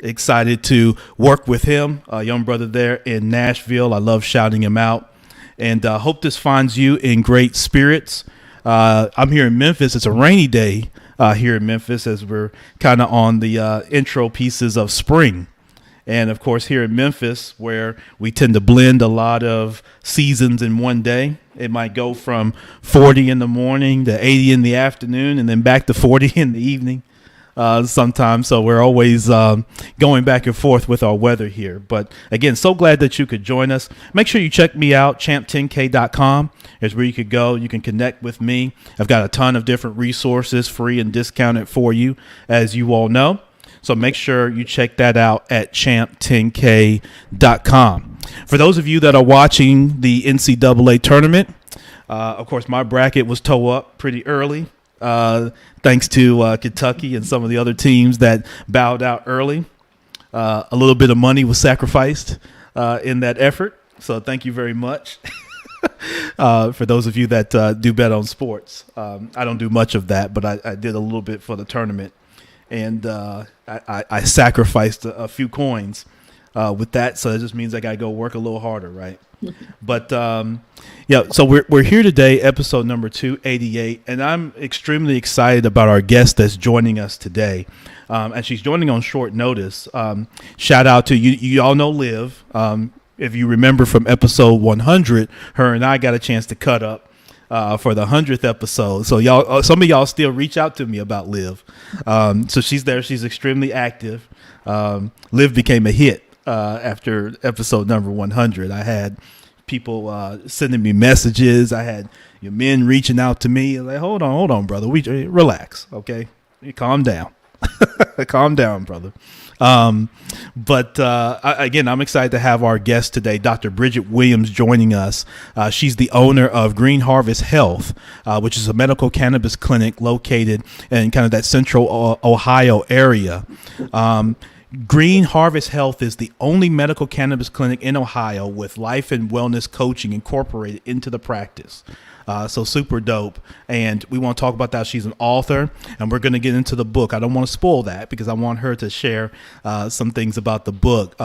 Excited to work with him, a young brother there in Nashville. I love shouting him out, and hope this finds you in great spirits. I'm here in Memphis. It's a rainy day here in Memphis as we're kind of on the intro pieces of spring. And of course, here in Memphis, where we tend to blend a lot of seasons in one day, it might go from 40 in the morning to 80 in the afternoon and then back to 40 in the evening sometimes. So we're always going back and forth with our weather here. But again, so glad that you could join us. Make sure you check me out. champ10k.com is where you could go. You can connect with me. I've got a ton of different resources, free and discounted for you, as you all know. So make sure you check that out at champ10k.com. For those of you that are watching the NCAA tournament, of course, my bracket was toe up pretty early, thanks to Kentucky and some of the other teams that bowed out early. A little bit of money was sacrificed in that effort. So thank you very much. For those of you that do bet on sports. I don't do much of that, but I did a little bit for the tournament. And I sacrificed a few coins with that, so it just means I gotta go work a little harder, right? But yeah, so we're here today, episode number 288, and I'm extremely excited about our guest that's joining us today, and she's joining on short notice. Shout out to you! You all know Liv. If you remember from episode 100, her and I got a chance to cut up for the 100th episode. So y'all, some of y'all still reach out to me about Liv. So she's there. She's extremely active. Liv became a hit after episode number 100. I had people sending me messages. I had your men reaching out to me. Like, hold on, brother. Relax, okay? Calm down. Calm down, brother. But again, I'm excited to have our guest today, Dr. Bridget Williams, joining us. She's the owner of Green Harvest Health, which is a medical cannabis clinic located in kind of that central Ohio area. Green Harvest Health is the only medical cannabis clinic in Ohio with life and wellness coaching incorporated into the practice. So super dope. And we want to talk about that. She's an author, and we're going to get into the book. I don't want to spoil that because I want her to share some things about the book,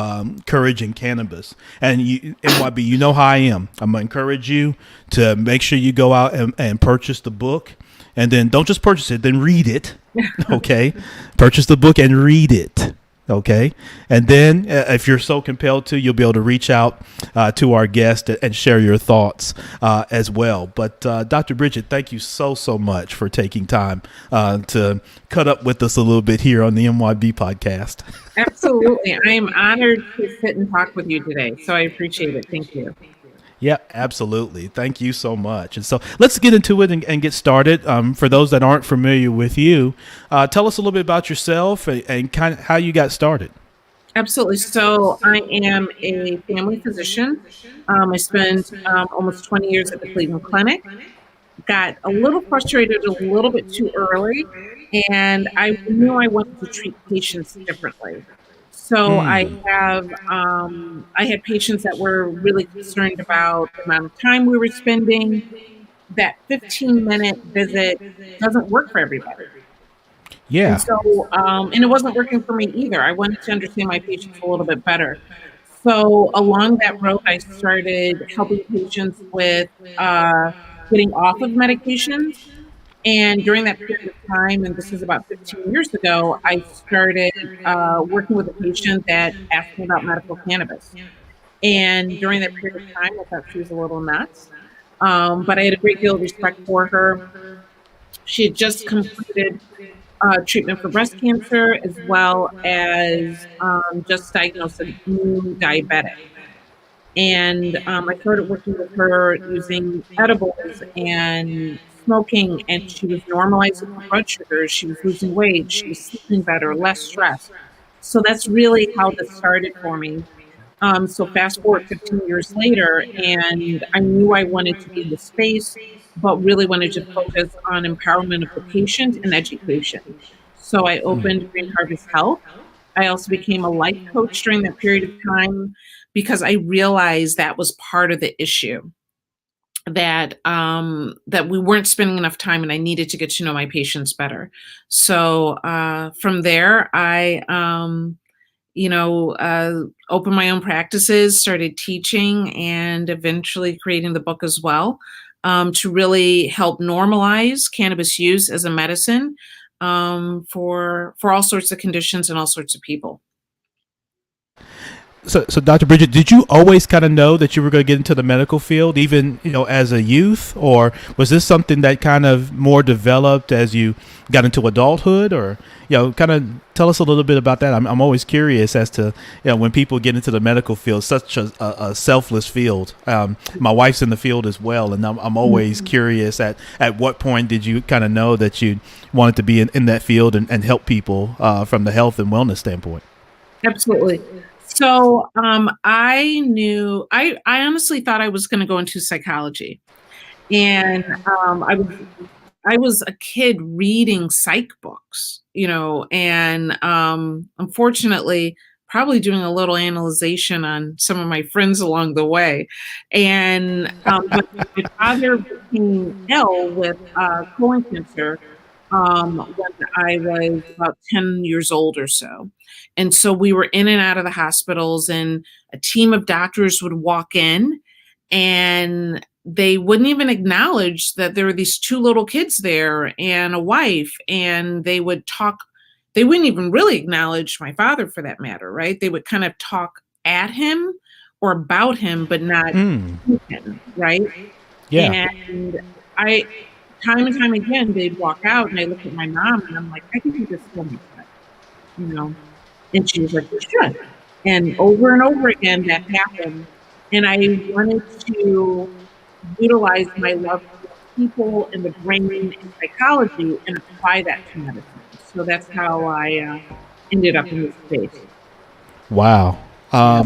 Courage in Cannabis. And NYB, you know how I am. I'm going to encourage you to make sure you go out and purchase the book. And then don't just purchase it, then read it. Okay. Purchase the book and read it. Okay. And then if you're so compelled to, you'll be able to reach out to our guest and share your thoughts as well. But Dr. Bridget, thank you so much for taking time to cut up with us a little bit here on the MYB podcast. Absolutely. I am honored to sit and talk with you today. So I appreciate it. Thank you. Yeah, absolutely. Thank you so much. And so let's get into it and get started. For those that aren't familiar with you, tell us a little bit about yourself and kind of how you got started. Absolutely. So I am a family physician. I spent almost 20 years at the Cleveland Clinic. Got a little frustrated a little bit too early, and I knew I wanted to treat patients differently. So I had patients that were really concerned about the amount of time we were spending. That 15-minute visit doesn't work for everybody. Yeah. And so, and it wasn't working for me either. I wanted to understand my patients a little bit better. So along that road, I started helping patients with getting off of medications. And during that period of time, and this is about 15 years ago, I started working with a patient that asked me about medical cannabis. And during that period of time, I thought she was a little nuts. But I had a great deal of respect for her. She had just completed treatment for breast cancer, as well as just diagnosed a new diabetic. And I started working with her using edibles and smoking, and she was normalizing her blood sugars. She was losing weight. She was sleeping better, less stress. So that's really how this started for me. So fast forward 15 years later, and I knew I wanted to be in the space, but really wanted to focus on empowerment of the patient and education. So I opened Green Harvest Health. I also became a life coach during that period of time because I realized that was part of the issue. that we weren't spending enough time, and I needed to get to know my patients better. So from there, I opened my own practices, started teaching, and eventually creating the book as well, to really help normalize cannabis use as a medicine, for all sorts of conditions and all sorts of people. So, Dr. Bridget, did you always kind of know that you were going to get into the medical field, even as a youth, or was this something that kind of more developed as you got into adulthood, or kind of tell us a little bit about that? I'm always curious as to when people get into the medical field, such a selfless field. My wife's in the field as well, and I'm always curious at what point did you kind of know that you wanted to be in that field and help people from the health and wellness standpoint. Absolutely. So, I honestly thought I was gonna go into psychology, and, I was a kid reading psych books, and, unfortunately, probably doing a little analyzation on some of my friends along the way, and, but my father became ill with, colon cancer, when I was about 10 years old or so. And so we were in and out of the hospitals, and a team of doctors would walk in, and they wouldn't even acknowledge that there were these two little kids there and a wife, and they would talk. They wouldn't even really acknowledge my father for that matter, right? They would kind of talk at him or about him, but not Mm, to him, right? yeah. And I time and time again, they'd walk out, and I look at my mom, and I'm like, "I think you just killed my son," you know? And she was like, "You should." And over again, that happened, and I wanted to utilize my love for people and the brain and psychology and apply that to medicine. So that's how I, ended up in this space. Wow. Yeah.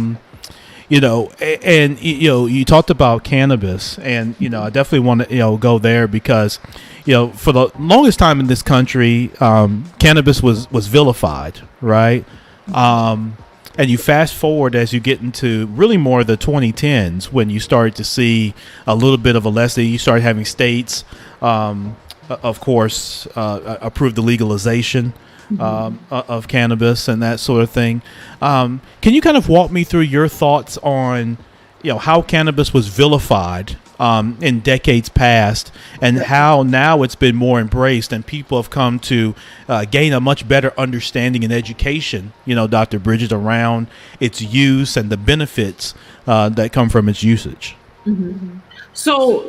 And you talked about cannabis, and I definitely want to go there because for the longest time in this country, cannabis was vilified, right? And you fast forward as you get into really more the 2010s when you started to see a little bit of a lesson. You started having states, of course, approve the legalization of cannabis and that sort of thing. Can you kind of walk me through your thoughts on how cannabis was vilified in decades past, and how now it's been more embraced and people have come to gain a much better understanding and education, Dr. Bridget, around its use and the benefits that come from its usage? Mhm. So,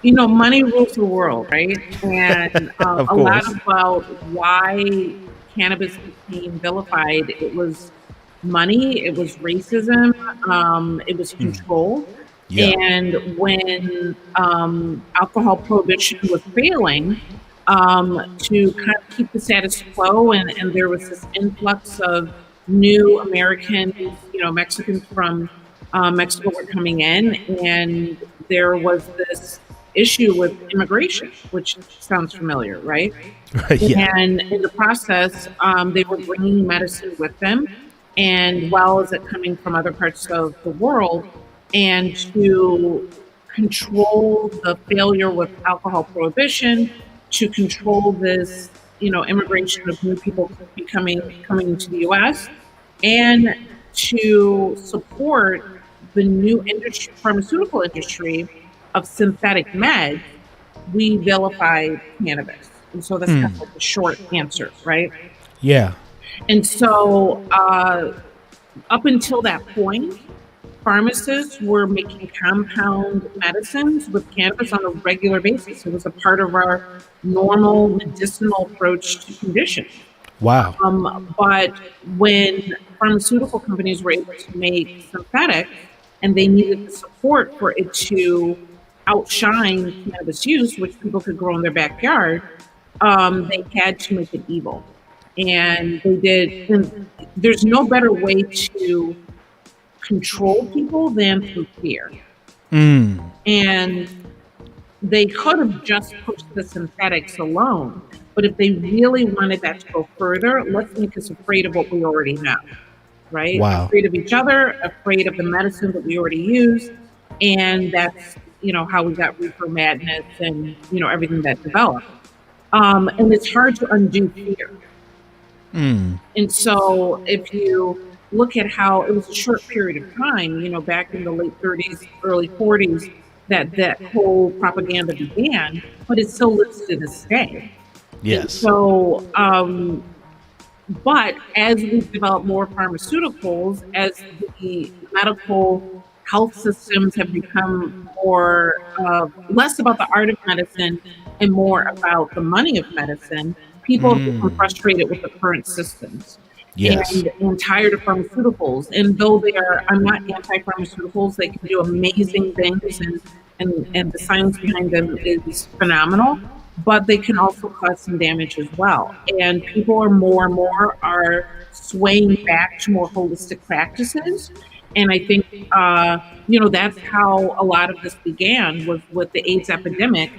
money rules the world, right? And Of a lot course. about why cannabis became vilified. It was money, it was racism, it was Mm, control. yeah. And when alcohol prohibition was failing, to kind of keep the status quo, and there was this influx of new Americans, Mexicans from Mexico were coming in, and there was this issue with immigration, which sounds familiar, right? Yeah. And in the process, they were bringing medicine with them, and well as it coming from other parts of the world, and to control the failure with alcohol prohibition, to control this, immigration of new people coming into the U.S., and to support the new industry, pharmaceutical industry of synthetic meds, we vilified cannabis. And so that's kind of Mm, like the short answer, right? yeah. And so up until that point, pharmacists were making compound medicines with cannabis on a regular basis. It was a part of our normal medicinal approach to conditions. Wow. But when pharmaceutical companies were able to make synthetics and they needed the support for it to outshine cannabis use, which people could grow in their backyard, they had to make it evil. And they did. And there's no better way to control people than through fear. Mm, And they could have just pushed the synthetics alone. But if they really wanted that to go further, let's make us afraid of what we already know, right? wow. Afraid of each other, afraid of the medicine that we already use. And that's, how we got reefer madness and, everything that developed. And it's hard to undo fear. And so if you look at how it was a short period of time, back in the late 30s, early 40s, that whole propaganda began, but it still lives to this day. And Yes. so, but as we've developed more pharmaceuticals, as the medical health systems have become more less about the art of medicine and more about the money of medicine, people have become frustrated with the current systems Yes. and tired of pharmaceuticals. And though I'm not anti-pharmaceuticals, they can do amazing things, and the science behind them is phenomenal, but they can also cause some damage as well. And people are more and more are swaying back to more holistic practices. And I think, that's how a lot of this began, was with the AIDS epidemic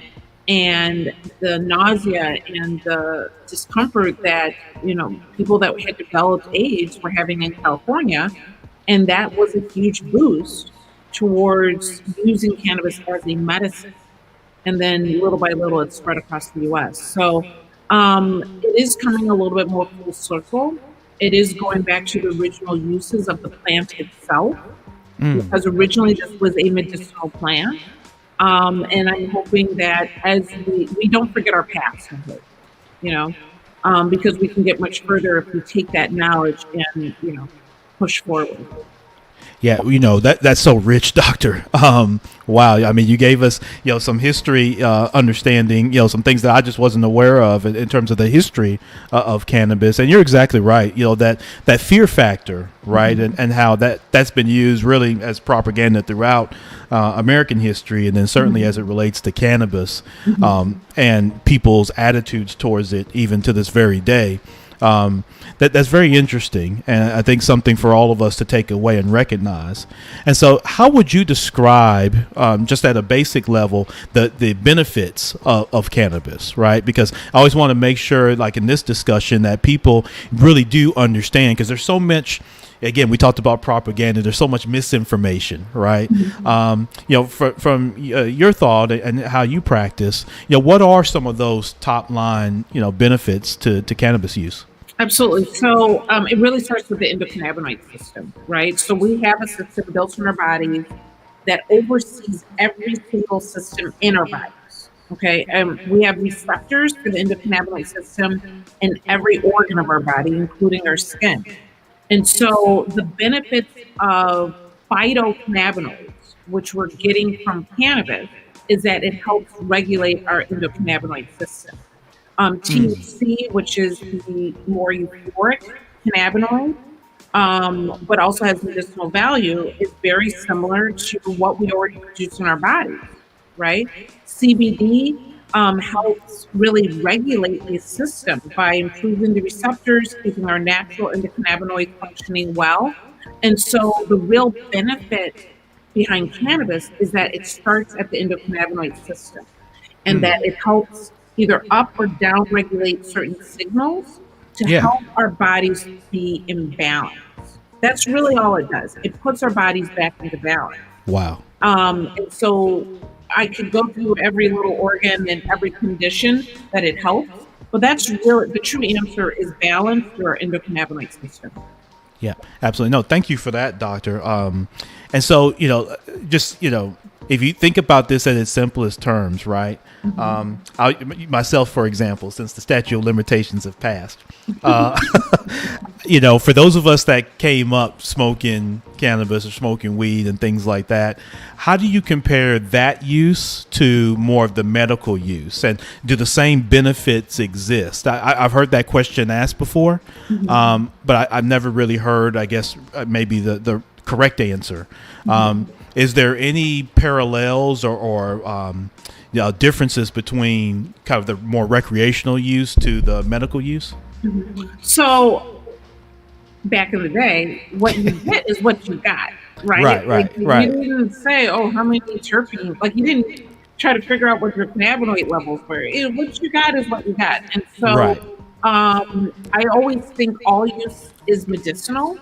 and the nausea and the discomfort that, people that had developed AIDS were having in California. And that was a huge boost towards using cannabis as a medicine. And then little by little, it spread across the US. So it is coming a little bit more full circle. It is going back to the original uses of the plant itself, because originally this was a medicinal plant. And I'm hoping that as we don't forget our past, I hope, you know, because we can get much further if we take that knowledge and, push forward. Yeah, that's so rich, Doctor. Wow, I mean, you gave us some history understanding, some things that I just wasn't aware of in terms of the history of cannabis. And you're exactly right. That fear factor, right, and how that's been used really as propaganda throughout American history, and then certainly as it relates to cannabis and people's attitudes towards it, even to this very day. That's very interesting, and I think something for all of us to take away and recognize. And so, how would you describe, just at a basic level, the benefits of cannabis, right? Because I always want to make sure, like in this discussion, that people really do understand, because there's so much. Again, we talked about propaganda. There's so much misinformation, right? From your thought and how you practice, what are some of those top line, benefits to cannabis use? Absolutely. So it really starts with the endocannabinoid system, right? So we have a system built in our bodies that oversees every single system in our bodies. Okay. We have receptors for the endocannabinoid system in every organ of our body, including our skin. And so the benefits of phytocannabinoids, which we're getting from cannabis, is that it helps regulate our endocannabinoid system. THC, which is the more euphoric cannabinoid, but also has medicinal value, is very similar to what we already produce in our bodies, right? CBD helps really regulate the system by improving the receptors, keeping our natural endocannabinoids functioning well. And so the real benefit behind cannabis is that it starts at the endocannabinoid system, and that it helps either up or down regulate certain signals to Yeah. help our bodies be in balance. That's really all it does. It puts our bodies back into balance. Wow. And so I could go through every little organ and every condition that it helps, but that's really the true answer is balance through our endocannabinoid system. Yeah, absolutely. No, thank you for that, Doctor. And so, just, if you think about this in its simplest terms, right? Myself, for example, since the statute of limitations have passed, for those of us that came up smoking cannabis or smoking weed and things like that, how do you compare that use to more of the medical use? And do the same benefits exist? I've heard that question asked before, but I've never really heard, I guess, maybe the correct answer. Is there any parallels or differences between kind of the more recreational use to the medical use? So back in the day, what you get is what you got, right? Right. You didn't say, oh, how many terpenes? Like, you didn't try to figure out what your cannabinoid levels were. What you got is what you got. And so I always think all use is medicinal,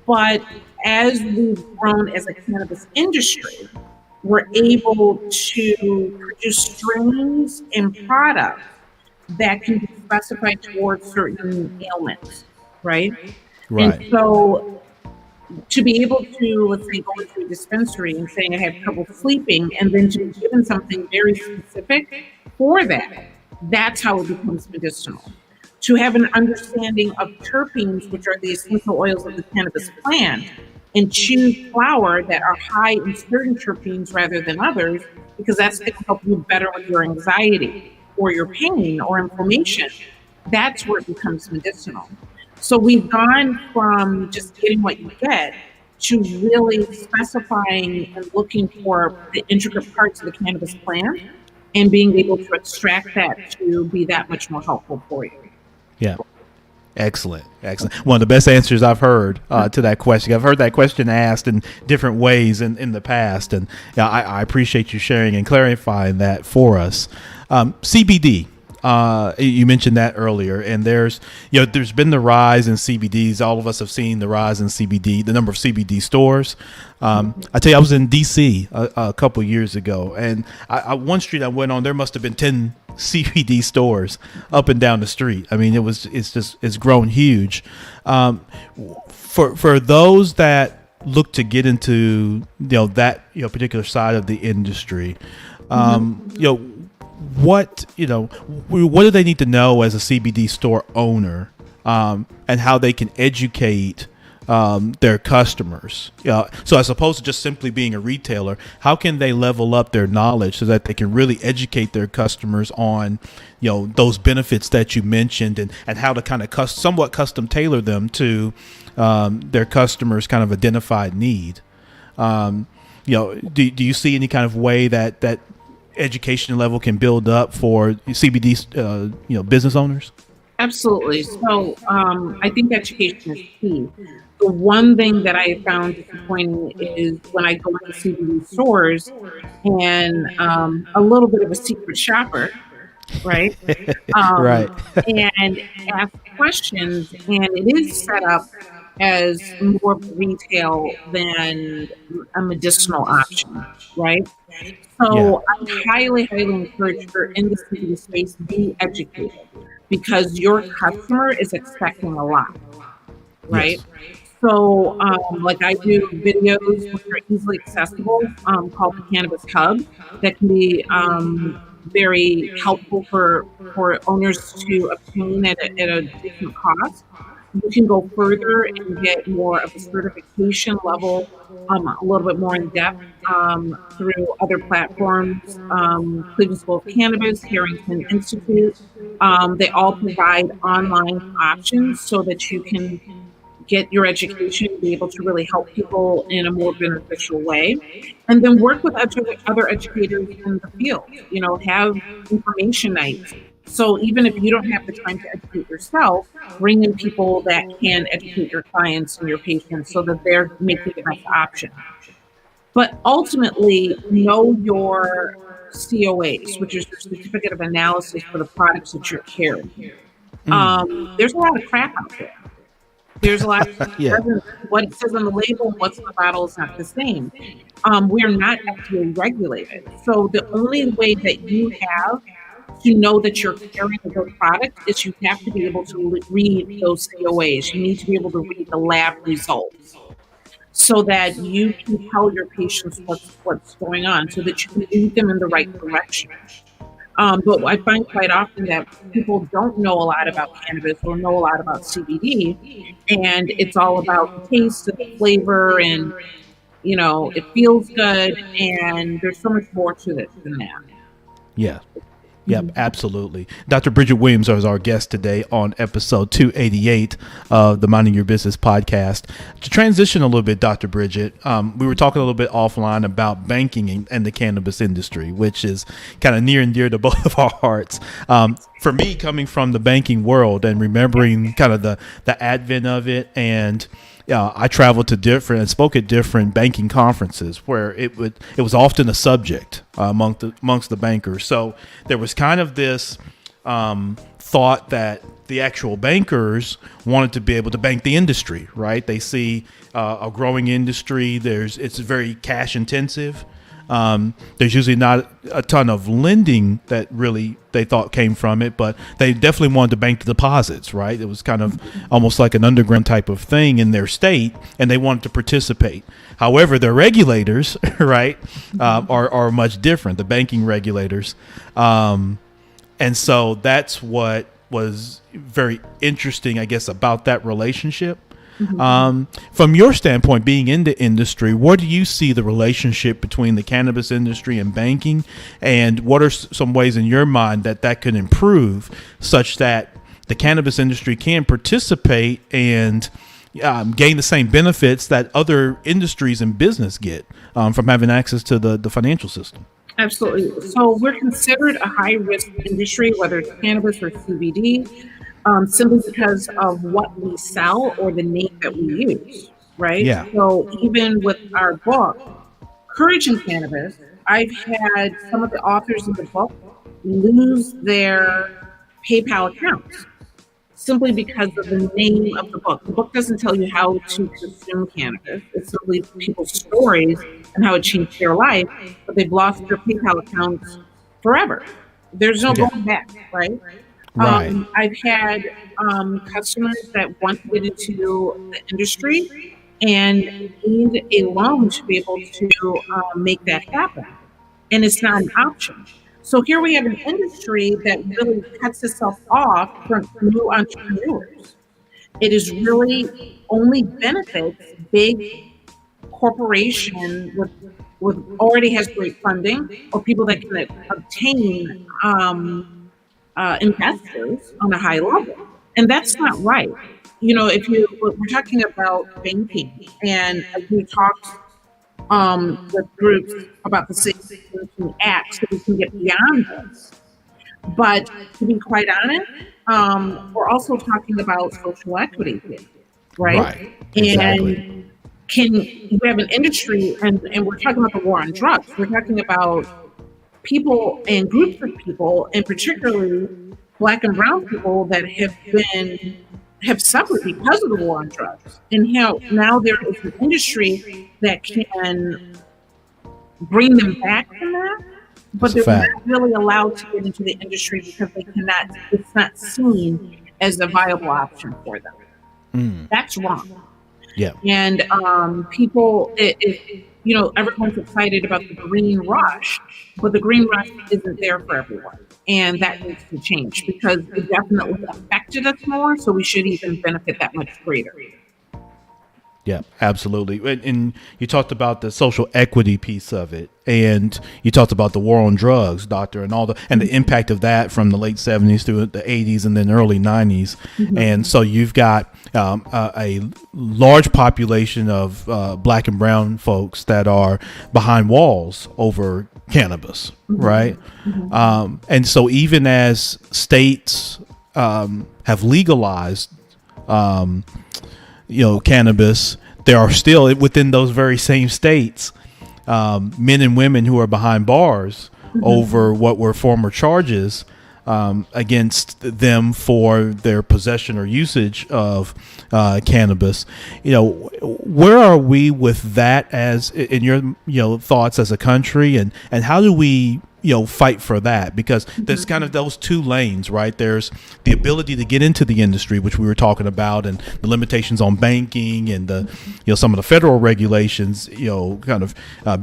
but as we've grown as a cannabis industry, we're able to produce strains and products that can be specified towards certain ailments, right? And Right. so to be able to, let's say, go into a dispensary and saying I have trouble sleeping, and then to be given something very specific for that, that's how it becomes medicinal. To have an understanding of terpenes, which are the essential oils of the cannabis plant, and choose flower that are high in certain terpenes rather than others, because that's going to help you better with your anxiety or your pain or inflammation. That's where it becomes medicinal. So we've gone from just getting what you get to really specifying and looking for the intricate parts of the cannabis plant and being able to extract that to be that much more helpful for you. Yeah. Excellent. Excellent. One of the best answers I've heard to that question. I've heard that question asked in different ways in the past. And I appreciate you sharing and clarifying that for us. CBD. You mentioned that earlier, and there's been the rise in CBDs. All of us have seen the rise in CBD, the number of CBD stores. I tell you, I was in DC a couple years ago, and one street I went on, there must have been 10 CBD stores up and down the street. I mean, it's grown huge. For those that look to get into that particular side of the industry, what do they need to know as a CBD store owner, and how they can educate their customers? So as opposed to just simply being a retailer, how can they level up their knowledge so that they can really educate their customers on those benefits that you mentioned, and how to kind of somewhat custom tailor them to their customers' kind of identified need? Do you see any kind of way that education level can build up for CBD business owners? Absolutely. So I think education is key. The one thing that I found disappointing is when I go to CBD stores and a little bit of a secret shopper, right? Right. And ask questions, and it is set up as more retail than a medicinal option, right? Yeah. So I highly, highly encourage her in the CBD space, be educated because your customer is expecting a lot, right? Yes. So, like I do videos which are easily accessible, called the Cannabis Hub, that can be very helpful for owners to obtain at a decent cost. You can go further and get more of a certification level, a little bit more in depth through other platforms. Cleveland School of Cannabis, Harrington Institute, they all provide online options so that you can get your education, be able to really help people in a more beneficial way, and then work with other educators in the field. Have information nights. So even if you don't have the time to educate yourself, bring in people that can educate your clients and your patients so that they're making the best option. But ultimately, know your COAs, which is your certificate of analysis for the products that you're carrying. There's a lot of crap out there. There's a lot of Yeah. what it says on the label, what's in the bottle is not the same. We're not FDA regulated. So the only way that you have to know that you're carrying a good product is you have to be able to read those COAs. You need to be able to read the lab results so that you can tell your patients what's going on so that you can lead them in the right direction. But I find quite often that people don't know a lot about cannabis or know a lot about CBD, and it's all about the taste and the flavor, and it feels good, and there's so much more to it than that. Yeah. Yep, absolutely. Dr. Bridget Williams is our guest today on episode 288 of the Minding Your Business podcast. To transition a little bit, Dr. Bridget, we were talking a little bit offline about banking and the cannabis industry, which is kind of near and dear to both of our hearts. For me, coming from the banking world and remembering kind of the advent of it, and I traveled to different and spoke at different banking conferences where it was often a subject amongst the bankers. So there was kind of this thought that the actual bankers wanted to be able to bank the industry, right? They see a growing industry. It's very cash intensive. There's usually not a ton of lending that really they thought came from it, but they definitely wanted to bank the deposits, right? It was kind of almost like an underground type of thing in their state, and they wanted to participate. However, their regulators, right, are much different, the banking regulators. And so that's what was very interesting, I guess, about that relationship. From your standpoint, being in the industry, what do you see the relationship between the cannabis industry and banking? And what are some ways in your mind that could improve such that the cannabis industry can participate and gain the same benefits that other industries and business get from having access to the financial system? Absolutely. So we're considered a high risk industry, whether it's cannabis or CBD, simply because of what we sell or the name that we use, right? Yeah. So even with our book, Courage in Cannabis, I've had some of the authors of the book lose their PayPal accounts simply because of the name of the book. The book doesn't tell you how to consume cannabis. It's simply people's stories and how it changed their life, but they've lost their PayPal accounts forever. There's no Yeah. going back, right? Right. I've had customers that want to get into the industry and need a loan to be able to make that happen. And it's not an option. So here we have an industry that really cuts itself off from new entrepreneurs. It is really only benefits big corporation with already has great funding or people that can obtain investors on a high level, and that's not right. You know, if you we're talking about banking, and we talked with groups about the Safe Banking Act, so we can get beyond this. But to be quite honest, we're also talking about social equity here, right? Right. Exactly. And can you have an industry, and we're talking about the war on drugs. We're talking about people and groups of people, and particularly Black and Brown people that have suffered because of the war on drugs, and how now there is an industry that can bring them back from that, but It's a they're fact. not really allowed to get into the industry because they cannot. It's not seen as a viable option for them. That's wrong. Yeah. And people, everyone's excited about the green rush, but the green rush isn't there for everyone. And that needs to change because it definitely affected us more. So we should even benefit that much greater. Yeah, absolutely. And you talked about the social equity piece of it, and you talked about the war on drugs, doctor, and the impact of that from the late 70s through the 80s and then early 90s. And so you've got a large population of Black and brown folks that are behind walls over cannabis, right? And so even as states have legalized cannabis, there are still within those very same states men and women who are behind bars over what were former charges against them for their possession or usage of cannabis. Where are we with that as in your thoughts as a country, and how do we fight for that? Because there's kind of those two lanes, right? There's the ability to get into the industry, which we were talking about, and the limitations on banking and the some of the federal regulations kind of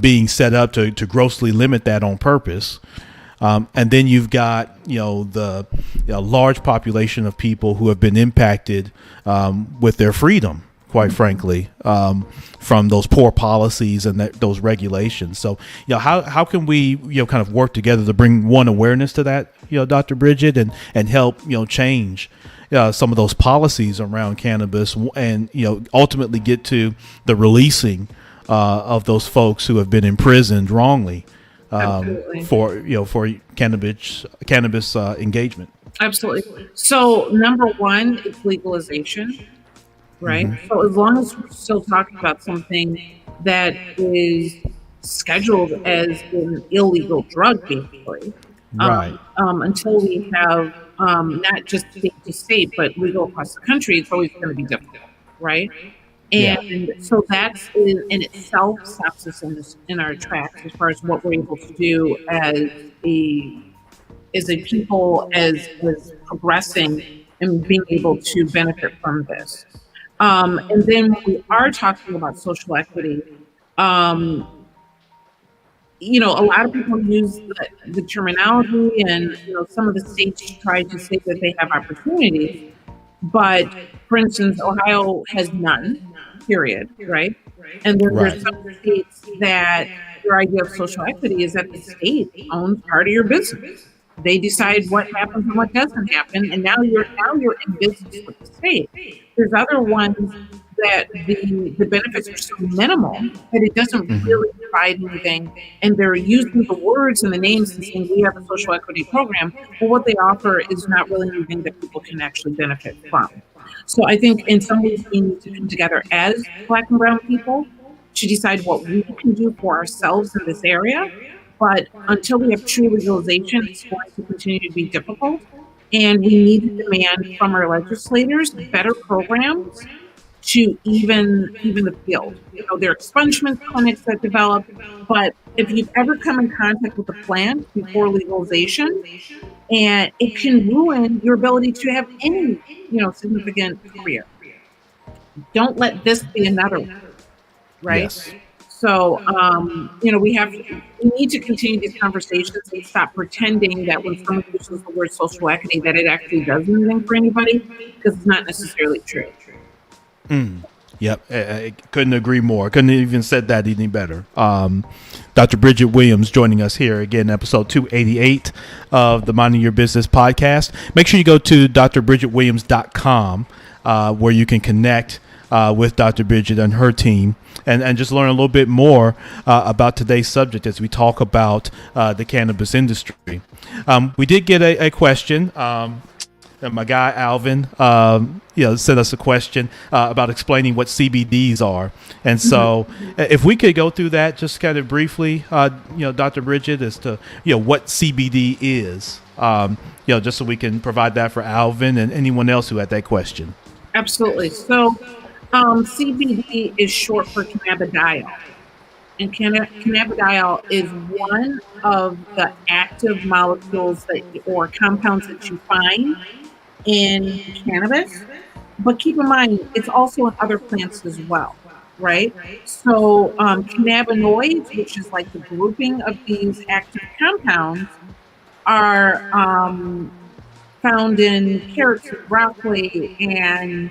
being set up to grossly limit that on purpose. And then you've got the large population of people who have been impacted with their freedom, quite frankly, from those poor policies and those regulations. So, how can we, kind of work together to bring awareness to that, Dr. Bridget, and help, change some of those policies around cannabis, and ultimately get to the releasing of those folks who have been imprisoned wrongly for cannabis engagement. Absolutely. So number one is legalization. Right. So as long as we're still talking about something that is scheduled as an illegal drug, basically, Right. until we have not just state to state, but legal across the country, it's always going to be difficult. Right. Yeah. And so that's in itself stops us in our tracks as far as what we're able to do a as a people as progressing and being able to benefit from this. And then when we are talking about social equity, um, a lot of people use the terminology and some of the states try to say that they have opportunities, but for instance, Ohio has none, period, right? And then there's Right. some states that your idea of social equity is that the state owns part of your business. They decide what happens and what doesn't happen, and now you're in business with the state. There's other ones that the benefits are so minimal that it doesn't really provide anything, and they're using the words and the names and saying we have a social equity program, but what they offer is not really anything that people can actually benefit from. So I think in some ways we need to come together as Black and Brown people to decide what we can do for ourselves in this area. But until we have true legalization, it's going to continue to be difficult. And we need to demand from our legislators better programs to even the field. There are expungement clinics that develop, but if you've ever come in contact with a plant before legalization, and it can ruin your ability to have any, significant career. Don't let this be another one, right? Yes. So, we need to continue these conversations and stop pretending that when someone uses the word social equity, that it actually does anything for anybody, because it's not necessarily true. Yep, I couldn't agree more. Couldn't even said that any better. Dr. Bridget Williams joining us here again, episode 288 of the Minding Your Business podcast. Make sure you go to drbridgetwilliams.com where you can connect with Dr. Bridget and her team and just learn a little bit more about today's subject as we talk about the cannabis industry. We did get a question. My guy Alvin, sent us a question about explaining what CBDs are, and so if we could go through that just kind of briefly, Dr. Bridget, as to what CBD is, just so we can provide that for Alvin and anyone else who had that question. Absolutely. So, CBD is short for cannabidiol, and cannabidiol is one of the active molecules or compounds that you find in cannabis, but keep in mind it's also in other plants as well, right? So cannabinoids, which is like the grouping of these active compounds, are found in carrots and broccoli and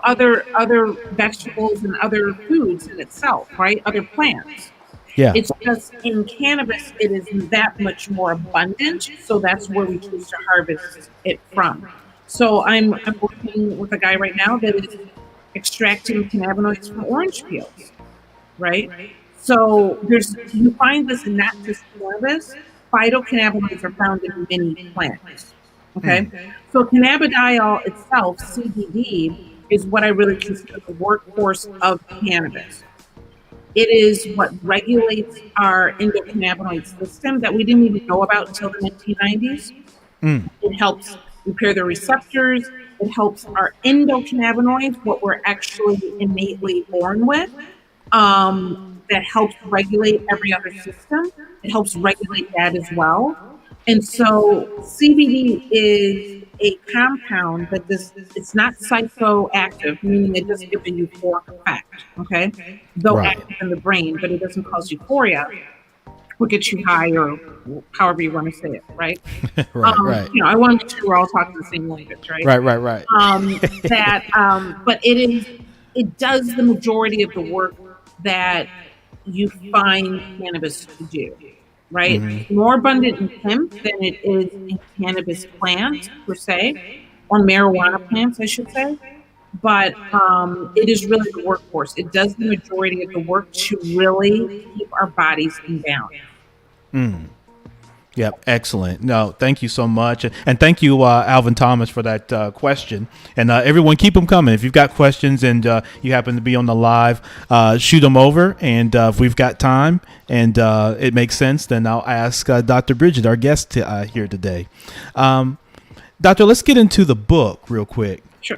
other vegetables and other foods in itself, right? Other plants. Yeah. It's just in cannabis, it is that much more abundant. So that's where we choose to harvest it from. So I'm working with a guy right now that is extracting cannabinoids from orange peels, right? So you find this in not just cannabis. Phytocannabinoids are found in many plants. Okay. So cannabidiol itself, CBD, is what I really consider the workhorse of cannabis. It is what regulates our endocannabinoid system that we didn't even know about until the 1990s. It helps repair the receptors. It helps our endocannabinoids, what we're actually innately born with, that helps regulate every other system. It helps regulate that as well. And so CBD is a compound that it's not psychoactive, meaning it doesn't give a euphoric effect, okay? Though Right. active in the brain, but it doesn't cause euphoria or get you high or however you want to say it, right? Right. I want to make sure we're all talking the same language, right? Right. But it does the majority of the work that you find cannabis to do, right? It's more abundant in hemp than it is in cannabis plants per se, or marijuana plants, I should say. But it is really the workforce. It does the majority of the work to really keep our bodies in balance. Yep. Excellent. No, thank you so much. And thank you, Alvin Thomas, for that question. And everyone, keep them coming. If you've got questions and you happen to be on the live, shoot them over. And if we've got time and it makes sense, then I'll ask Dr. Bridget, our guest here today. Doctor, let's get into the book real quick. Sure.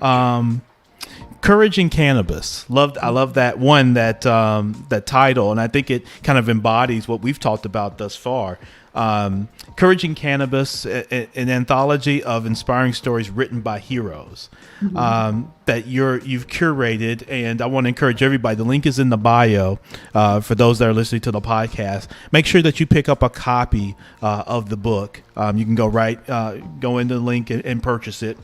Courage in Cannabis. I love that one, that title, and I think it kind of embodies what we've talked about thus far. Courage in Cannabis, an anthology of inspiring stories written by heroes that you've curated, and I want to encourage everybody. The link is in the bio for those that are listening to the podcast. Make sure that you pick up a copy of the book. You can go into the link and purchase it.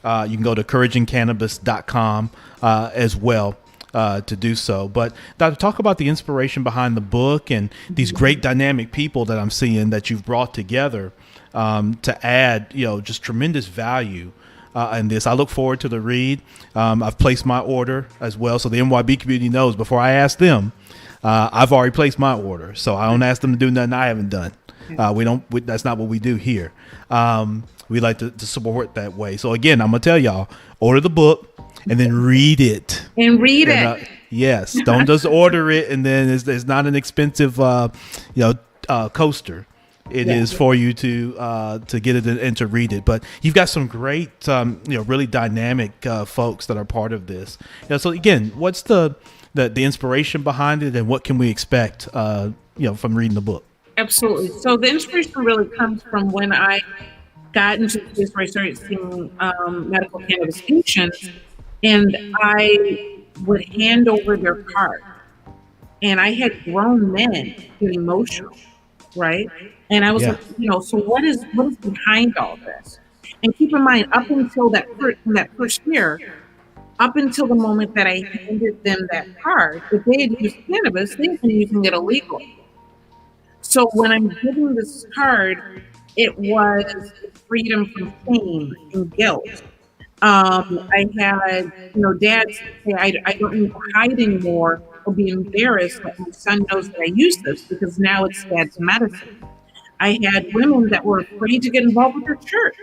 You can go to courageincannabis.com as well to do so. But Dr., talk about the inspiration behind the book and these great dynamic people that I'm seeing that you've brought together to add, just tremendous value in this. I look forward to the read. I've placed my order as well, so the MYB community knows before I ask them. I've already placed my order, so I don't ask them to do nothing I haven't done. That's not what we do here. We like to support that way. So again, I'm gonna tell y'all, order the book and then read it. Yes, don't just order it and then it's not an expensive, coaster. It is for you to get it and to read it. But you've got some great, really dynamic folks that are part of this. So again, what's the inspiration behind it, and what can we expect, from reading the book? Absolutely. So the inspiration really comes from when I got into the place where I started seeing medical cannabis patients, and I would hand over their card. And I had grown men get emotional, right? And I was like, so what is behind all this? And keep in mind, up until that first year, up until the moment that I handed them that card, if they had used cannabis, they've been using it illegally. So when I'm giving this card, it was freedom from shame and guilt. I had, dads say, I don't need to hide anymore or be embarrassed that my son knows that I use this because now it's dad's medicine. I had women that were afraid to get involved with their church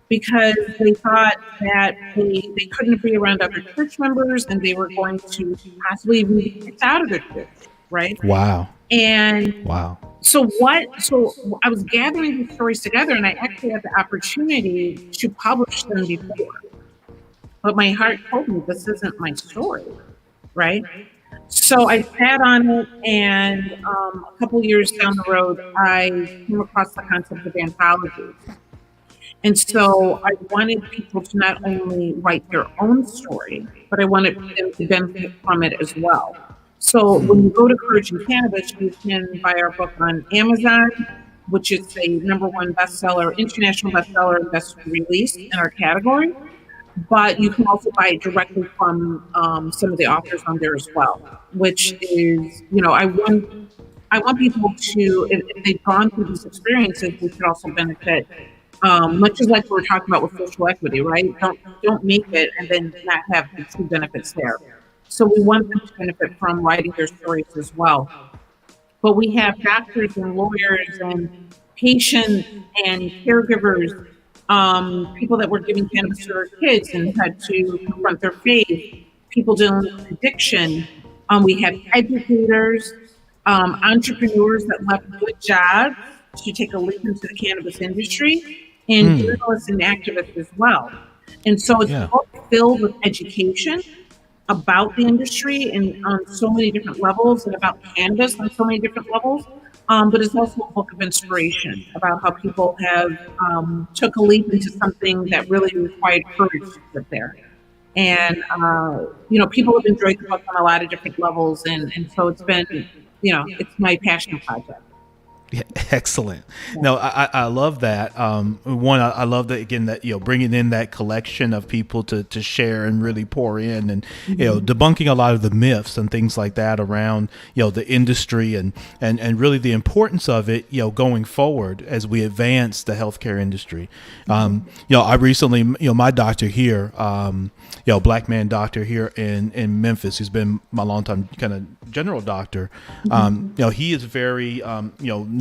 because they thought that they couldn't be around other church members and they were going to possibly be kicked out of their church, right? Wow. So I was gathering these stories together, and I actually had the opportunity to publish them before. But my heart told me this isn't my story, right? So I sat on it, and a couple years down the road, I came across the concept of anthologies. And so I wanted people to not only write their own story, but I wanted them to benefit from it as well. So when you go to Courage in Cannabis, you can buy our book on Amazon, which is a #1 bestseller, international bestseller, best release in our category. But you can also buy it directly from some of the authors on there as well, which is, I want people to, if they've gone through these experiences, they should also benefit, much as like we were talking about with social equity, right? Don't make it and then not have the true benefits there. So we want them to benefit from writing their stories as well. But we have doctors and lawyers and patients and caregivers, people that were giving cannabis to their kids and had to confront their faith, people dealing with addiction. We have educators, entrepreneurs that left good jobs to take a leap into the cannabis industry, and journalists and activists as well. And so it's all filled with education about the industry and on so many different levels, and about cannabis on so many different levels. But it's also a book of inspiration about how people have took a leap into something that really required courage to get there. And, people have enjoyed the book on a lot of different levels. And so it's been, it's my passion project. Yeah, excellent. No, I love that. I love that, again, that, bringing in that collection of people to share and really pour in, and, debunking a lot of the myths and things like that around, the industry and really the importance of it, going forward as we advance the healthcare industry. I recently, my doctor here, black man doctor here in Memphis, who's been my longtime kind of general doctor. He is very,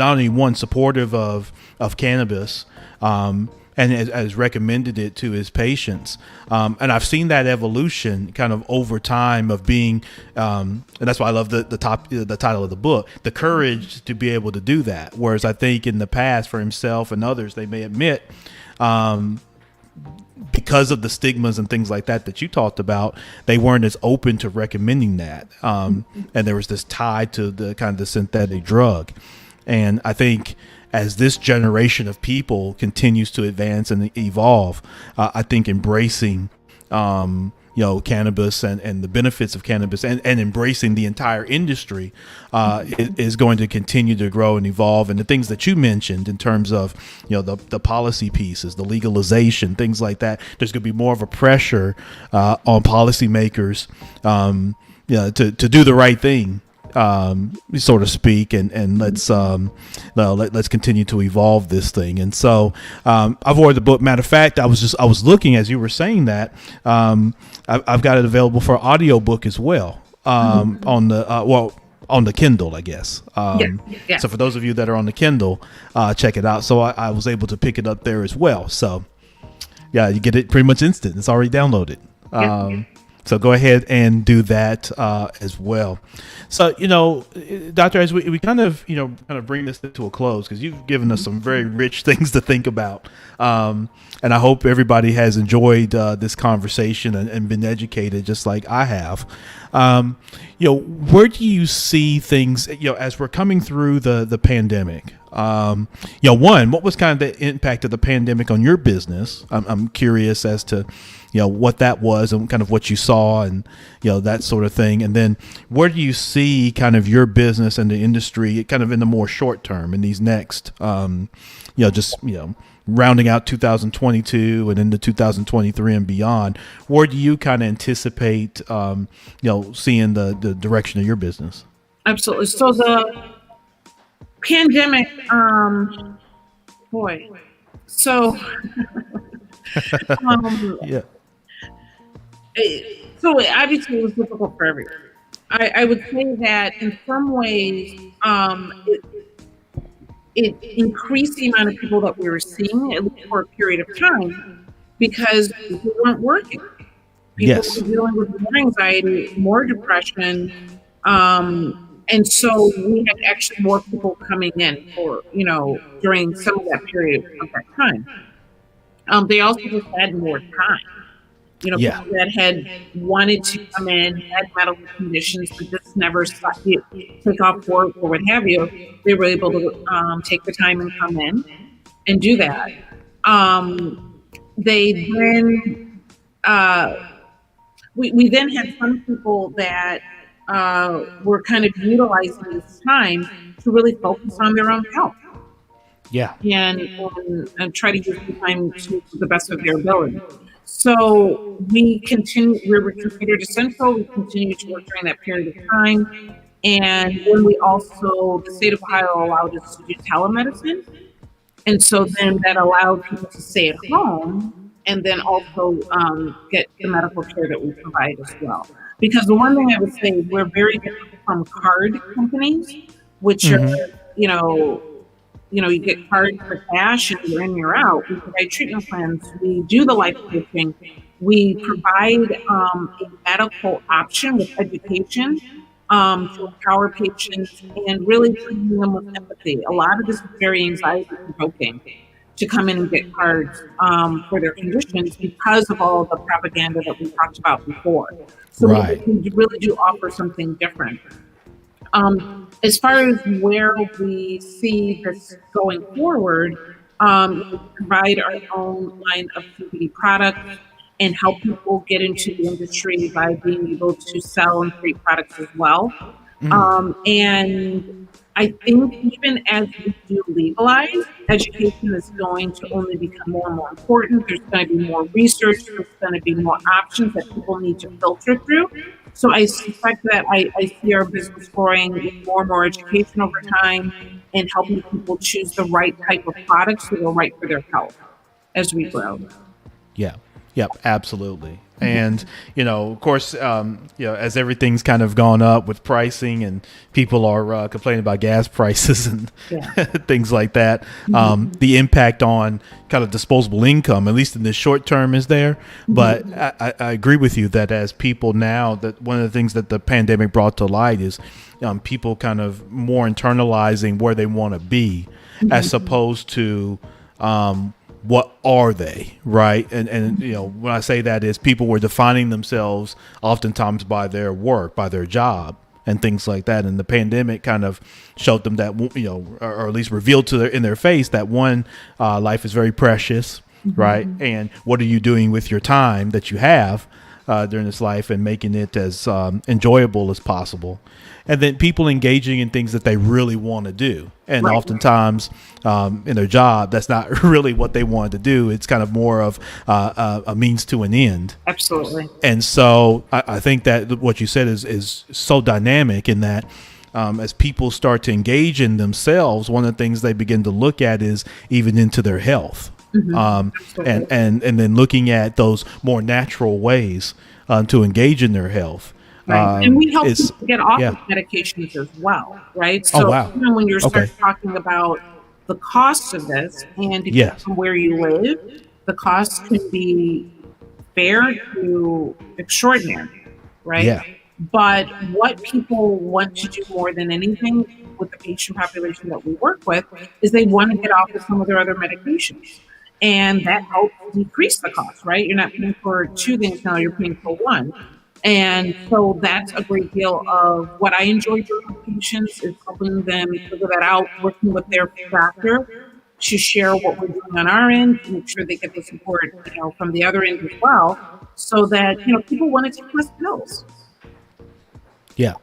not only one supportive of cannabis, and has recommended it to his patients. And I've seen that evolution kind of over time of being, and that's why I love the title of the book, the courage to be able to do that. Whereas I think in the past for himself and others, they may admit, because of the stigmas and things like that you talked about, they weren't as open to recommending that. And there was this tie to the kind of the synthetic drug. And I think as this generation of people continues to advance and evolve, I think embracing, cannabis and the benefits of cannabis and embracing the entire industry is going to continue to grow and evolve. And the things that you mentioned in terms of, the policy pieces, the legalization, things like that, there's going to be more of a pressure on policymakers, to do the right thing, so to speak, and let's continue to evolve this thing. And so I've ordered the book. Matter of fact, I was looking as you were saying that. I've got it available for audiobook as well, on the Kindle, I guess. Yeah. So for those of you that are on the Kindle, check it out. So I was able to pick it up there as well. So yeah, you get it pretty much instant. It's already downloaded. So go ahead and do that as well. So, Doctor, as we kind of bring this to a close, because you've given us some very rich things to think about. And I hope everybody has enjoyed this conversation and been educated just like I have. Where do you see things, as we're coming through the pandemic? One, what was kind of the impact of the pandemic on your business? I'm curious as to, what that was and kind of what you saw and, that sort of thing. And then where do you see kind of your business and the industry kind of in the more short term in these next, rounding out 2022 and into 2023 and beyond? Where do you kind of anticipate, seeing the direction of your business? Absolutely. So the pandemic, so Yeah. So obviously it was difficult for everyone. I would say that in some ways, it increased the amount of people that we were seeing, at least for a period of time, because we weren't working. People Yes. were dealing with more anxiety, more depression, and so we had actually more people coming in for, during some of that period of that time. They also just had more time. Yeah. People that had wanted to come in, had medical conditions, but just never take off work or what have you, they were able to take the time and come in and do that. They then, we then had some people that were kind of utilizing this time to really focus on their own health. Yeah. And try to use the time to the best of their ability. So we were considered essential. We continued to work during that period of time. And when the state of Ohio allowed us to do telemedicine. And so then that allowed people to stay at home and then also get the medical care that we provide as well. Because the one thing I would say, we're very different from card companies, which are, you get cards for cash and you're in, you're out. We provide treatment plans. We do the life coaching. We provide a medical option with education to empower patients and really treating them with empathy. A lot of this is very anxiety provoking to come in and get cards for their conditions because of all the propaganda that we talked about before. So Right. we really do offer something different. As far as where we see this going forward, we provide our own line of CBD products and help people get into the industry by being able to sell and create products as well. And I think even as we do legalize, education is going to only become more and more important. There's going to be more research. There's going to be more options that people need to filter through. So I suspect that I see our business growing with more and more education over time and helping people choose the right type of products that are right for their health as we grow. Yeah. Yep. Absolutely. And, of course, as everything's kind of gone up with pricing and people are complaining about gas prices and things like that, the impact on kind of disposable income, at least in the short term, is there. But I agree with you that as people now, that one of the things that the pandemic brought to light is people kind of more internalizing where they want to be as opposed to what are they, right? And you know, when I say that is people were defining themselves oftentimes by their work, by their job, and things like that. And the pandemic kind of showed them that, you know, or at least revealed to in their face that one, life is very precious, right? And what are you doing with your time that you have during this life, and making it as enjoyable as possible? And then people engaging in things that they really want to do. And Right. oftentimes in their job, that's not really what they wanted to do. It's kind of more of a means to an end. Absolutely. And so I think that what you said is so dynamic in that as people start to engage in themselves, one of the things they begin to look at is even into their health. Absolutely. And then looking at those more natural ways to engage in their health. Right. And we help It's people get off yeah. of medications as well, right? Oh, So wow. even when you're Okay. talking about the cost of this, and depending Yes. on where you live, the cost can be fair to extraordinary, right? Yeah. But what people want to do more than anything with the patient population that we work with is they want to get off of some of their other medications. And that helps decrease the cost, right? You're not paying for two things now, you're paying for one. And so that's a great deal of what I enjoy doing with patients is helping them figure that out, working with their doctor to share what we're doing on our end, to make sure they get the support, you know, from the other end as well, so that, you know, people want to take less pills. Yeah.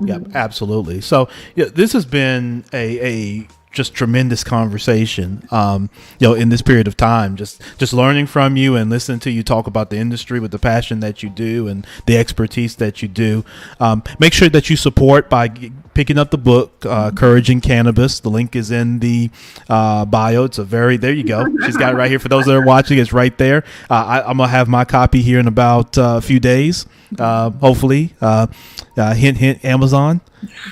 Yeah, absolutely. So yeah, this has been a just tremendous conversation, you know, in this period of time, just learning from you and listening to you talk about the industry with the passion that you do and the expertise that you do. Make sure that you support by picking up the book, Courage in Cannabis. The link is in the bio. It's there you go. She's got it right here. For those that are watching, it's right there. I'm going to have my copy here in about a few days, hopefully. Hint, hint, Amazon.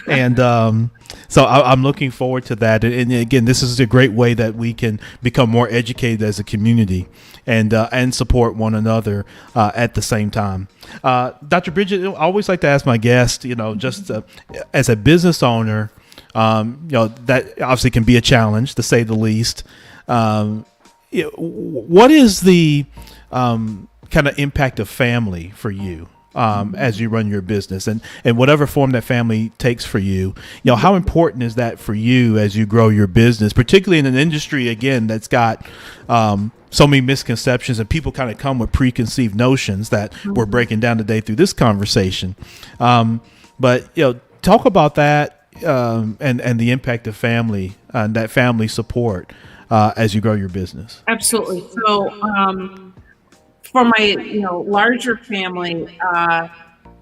And so I'm looking forward to that. And again, this is a great way that we can become more educated as a community and support one another at the same time. Dr. Bridget, I always like to ask my guests, you know, just as a business owner, you know, that obviously can be a challenge to say the least. You know, what is the kind of impact of family for you? As you run your business and whatever form that family takes for you, you know, how important is that for you as you grow your business, particularly in an industry, again, that's got so many misconceptions and people kind of come with preconceived notions that we're breaking down today through this conversation. But, you know, talk about that and the impact of family and that family support as you grow your business. Absolutely. So, for my, you know, larger family,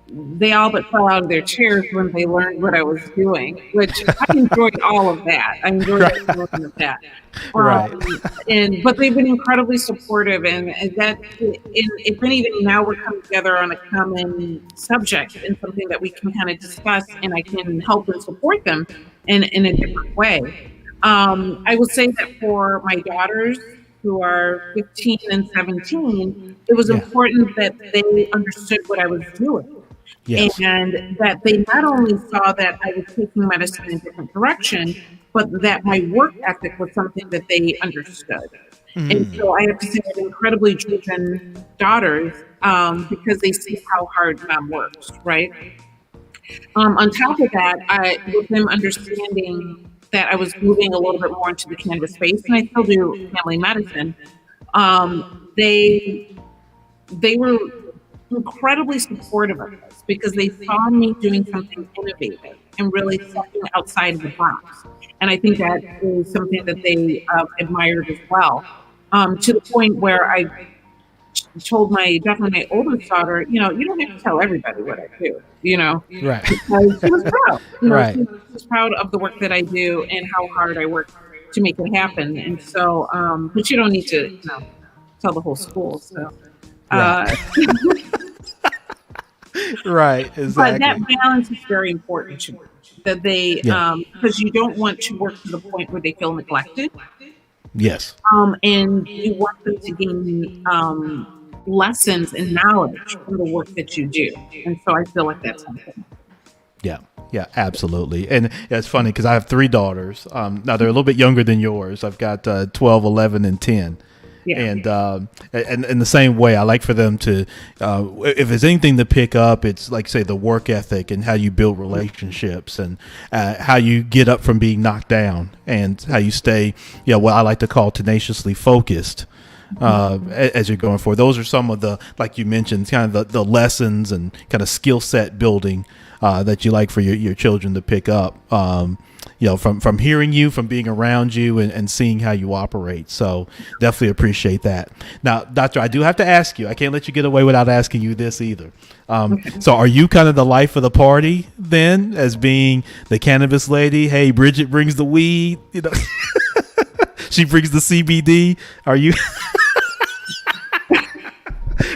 they all but fell out of their chairs when they learned what I was doing, which I enjoyed all of that. I enjoyed every moment of that. Right. But they've been incredibly supportive, and that, if anything, now we're coming together on a common subject and something that we can kind of discuss, and I can help and support them in a different way. I will say that for my daughters, who are 15 and 17, it was important that they understood what I was doing. Yes. And that they not only saw that I was taking medicine in a different direction, but that my work ethic was something that they understood. And so I have to say I have incredibly driven daughters because they see how hard mom works, right? On top of that, with them understanding that I was moving a little bit more into the cannabis space, and I still do family medicine. They were incredibly supportive of this because they saw me doing something innovative and really stepping outside of the box. And I think that is something that they admired as well. To the point where I told definitely my oldest daughter, you know, you don't have to tell everybody what I do, you know. Right. Because she was proud. You know, Right. she was proud of the work that I do and how hard I work to make it happen. And so, but you don't need to, you know, tell the whole school. So, Right. but Exactly. that balance is very important to me. That they, because you don't want to work to the point where they feel neglected. Yes. And you want them to gain lessons and knowledge from the work that you do. And so I feel like that's something. Yeah. Yeah, absolutely. And it's funny because I have three daughters. Now they're a little bit younger than yours. I've got 12, 11, and 10. Yeah. And in the same way, I like for them to, if there's anything to pick up, it's like, say, the work ethic and how you build relationships and how you get up from being knocked down and how you stay, what I like to call tenaciously focused as you're going forward. Those are some of the, like you mentioned, kind of the lessons and kind of skill set building that you like for your children to pick up. From hearing you, from being around you and seeing how you operate. So definitely appreciate that. Now, Doctor, I do have to ask you, I can't let you get away without asking you this either. So are you kind of the life of the party then, as being the cannabis lady? Hey, Bridget brings the weed, she brings the CBD. Are you,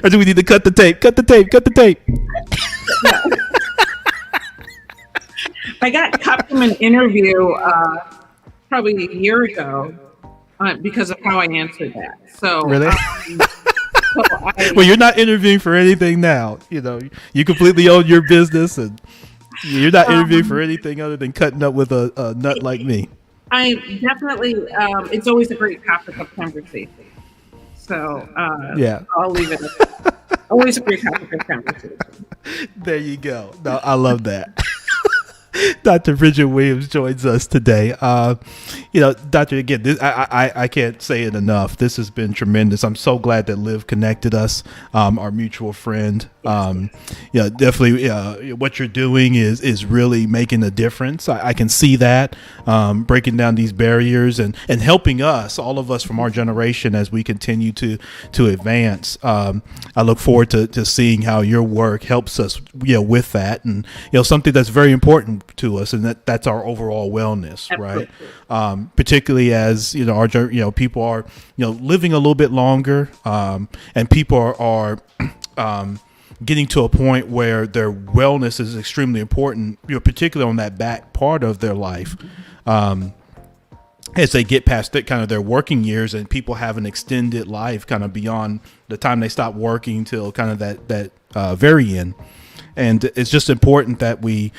or do we need to cut the tape? Cut the tape. I got cut from an interview probably a year ago because of how I answered that. So really, well, you're not interviewing for anything now. You completely own your business, and you're not interviewing for anything other than cutting up with a nut like me. I definitely. It's always a great topic of conversation. So yeah, I'll leave it at that. Always a great topic of conversation. There you go. No, I love that. Dr. Bridget Williams joins us today. Doctor, again, I can't say it enough. This has been tremendous. I'm so glad that Liv connected us, our mutual friend. Definitely what you're doing is really making a difference. I can see that, breaking down these barriers and helping us, all of us from our generation, as we continue to advance. I look forward to seeing how your work helps us, with that, and something that's very important to us, and that's our overall wellness. Absolutely. Right? Particularly as our people are living a little bit longer, and people are getting to a point where their wellness is extremely important, particularly on that back part of their life. As they get past their working years, and people have an extended life kind of beyond the time they stop working till kind of that very end. And it's just important that we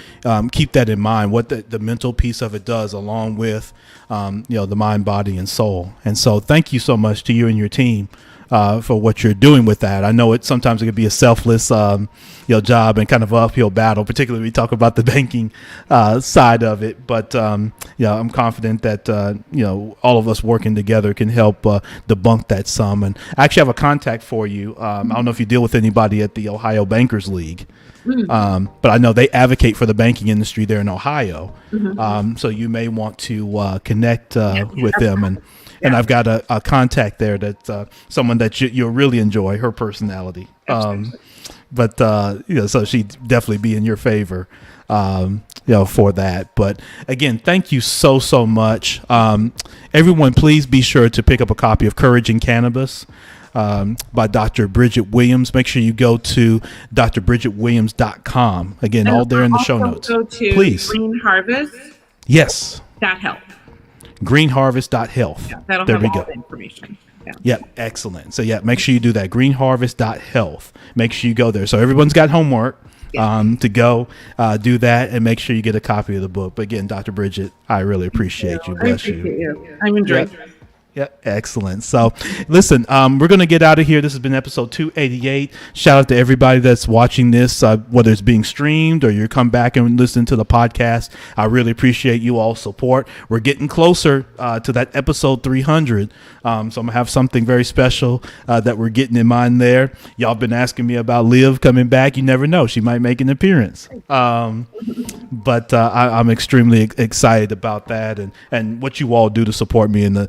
keep that in mind, what the mental piece of it does, along with, the mind, body, and soul. And so thank you so much to you and your team for what you're doing with that. I know sometimes it can be a selfless, job and kind of uphill battle, particularly when we talk about the banking side of it. But, I'm confident that, all of us working together can help debunk that some. And I actually have a contact for you. I don't know if you deal with anybody at the Ohio Bankers League. But I know they advocate for the banking industry there in Ohio. So you may want to connect with them. And I've got a contact there that someone that you'll really enjoy, her personality. So she'd definitely be in your favor, for that. But again, thank you so much. Everyone, please be sure to pick up a copy of Courage in Cannabis. By Dr. Bridget Williams. Make sure you go to drbridgetwilliams.com. Again, all there in the show notes. Go to please. Green Harvest. Yes. .health. Greenharvest.health. That'll there have we all go. the information. Yep, excellent. So make sure you do that. Greenharvest.health. Make sure you go there. So everyone's got homework to go do that, and make sure you get a copy of the book. But again, Dr. Bridget, I really appreciate you. Bless you. I'm enjoying it. Yeah, excellent. So listen, we're going to get out of here. This has been episode 288. Shout out to everybody that's watching this, whether it's being streamed or you come back and listen to the podcast. I really appreciate you all support. We're getting closer to that episode 300. So I'm going to have something very special that we're getting in mind there. Y'all been asking me about Liv coming back. You never know. She might make an appearance. But I'm extremely excited about that and what you all do to support me in the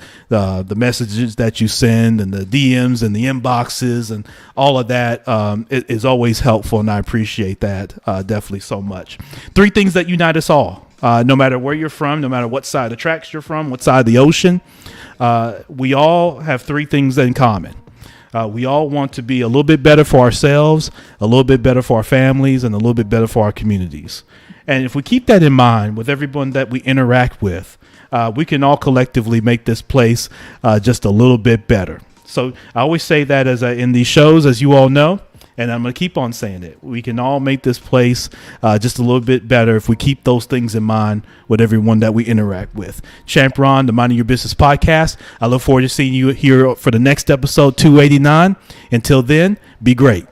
messages that you send and the DMs and the inboxes and all of that is always helpful, and I appreciate that definitely so much. 3 things that unite us all, no matter where you're from, no matter what side of the tracks you're from, what side of the ocean, we all have 3 things in common. We all want to be a little bit better for ourselves, a little bit better for our families, and a little bit better for our communities. And if we keep that in mind with everyone that we interact with, we can all collectively make this place just a little bit better. So I always say that in these shows, as you all know, And I'm going to keep on saying it. We can all make this place just a little bit better if we keep those things in mind with everyone that we interact with. Champ Ron, the Minding Your Business podcast. I look forward to seeing you here for the next episode 289. Until then, be great.